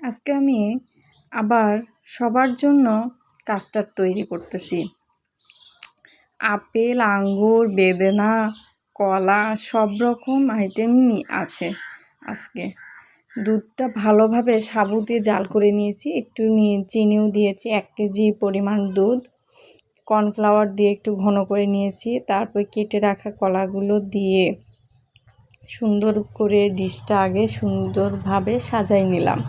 আজকে আমি আবার সবার জন্য কাস্টার্ড তৈরি করতেছি। আপেল, আঙ্গুর, বেদানা, কলা সব রকম আইটেমই আছে। আজকে দুধটা ভালোভাবে সাবু দিয়ে জাল করে নিয়েছি, একটু চিনিও দিয়েছি। 1 কেজি পরিমাণ দুধ, কর্নফ্লাওয়ার দিয়ে একটু ঘন করে নিয়েছি। তারপর কেটে রাখা কলাগুলো দিয়ে সুন্দর করে ডিশটা আগে সুন্দরভাবে সাজাই নিলাম।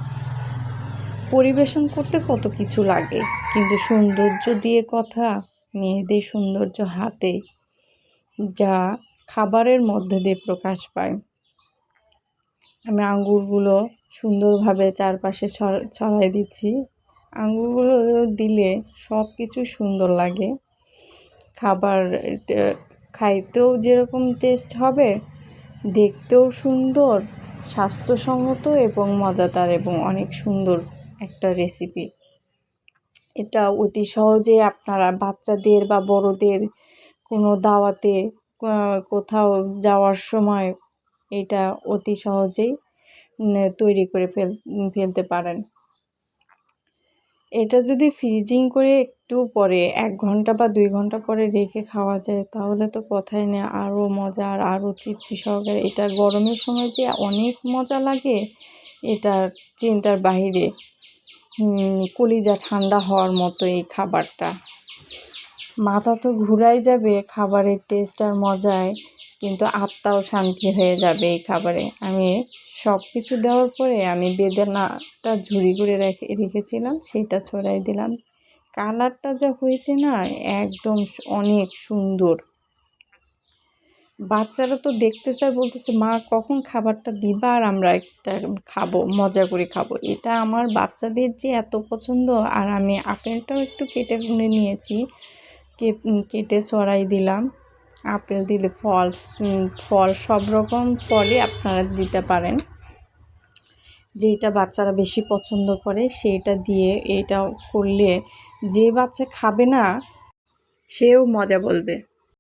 পরিবেশন করতে কত কিছু লাগে, কিন্তু সৌন্দর্য দিয়ে কথা, মেয়েদের সৌন্দর্য হাতে, যা খাবারের মধ্যে দিয়ে প্রকাশ পায়। আমি আঙ্গুরগুলো সুন্দরভাবে চারপাশে ছড়াই দিচ্ছি। আঙ্গুরগুলো দিলে সব কিছু সুন্দর লাগে। খাবার খাইতেও যেরকম টেস্ট হবে, দেখতেও সুন্দর, স্বাস্থ্যসম্মত এবং মজাদার এবং অনেক সুন্দর একটা রেসিপি। এটা অতি সহজে আপনারা বাচ্চাদের বা বড়দের কোনো দাওয়াতে কোথাও যাওয়ার সময় এটা অতি সহজেই তৈরি করে ফেলতে পারেন। এটা যদি ফ্রিজিং করে একটু পরে 1 ঘন্টা বা 2 ঘন্টা পরে রেখে খাওয়া যায়, তাহলে তো কথাই নেই, আরও মজা আর আরও তৃপ্তি সহকারে। এটা গরমের সময় যে অনেক মজা লাগে, এটা চিন্তার বাহিরে। কলিজা ঠান্ডা হওয়ার মতো এই খাবারটা। মাথা তো ঘুরাই যাবে খাবারের টেস্ট আর মজায়, কিন্তু আত্মাও শান্তি হয়ে যাবে এই খাবারে। আমি সব কিছু দেওয়ার পরে আমি বেদানাটা ঝুরি করে রেখেছিলাম, সেটা ছড়াই দিলাম। কালারটা যা হয়েছে না, একদম অনেক সুন্দর। বাচ্চারা তো দেখতে চায়, বলতেছে মা কখন খাবারটা দিবা আর আমরা একটা খাবো, মজা করে খাবো। এটা আমার বাচ্চাদের যে এত পছন্দ। আর আমি আপেলটাও একটু কেটে নিয়েছি, কেটে ছড়াই দিলাম। আপেল দিলে ফল সব রকম ফলই আপনারা দিতে পারেন, যেটা বাচ্চারা বেশি পছন্দ করে সেইটা দিয়ে এটা করলে যে বাচ্চা খাবে না সেও মজা বলবে।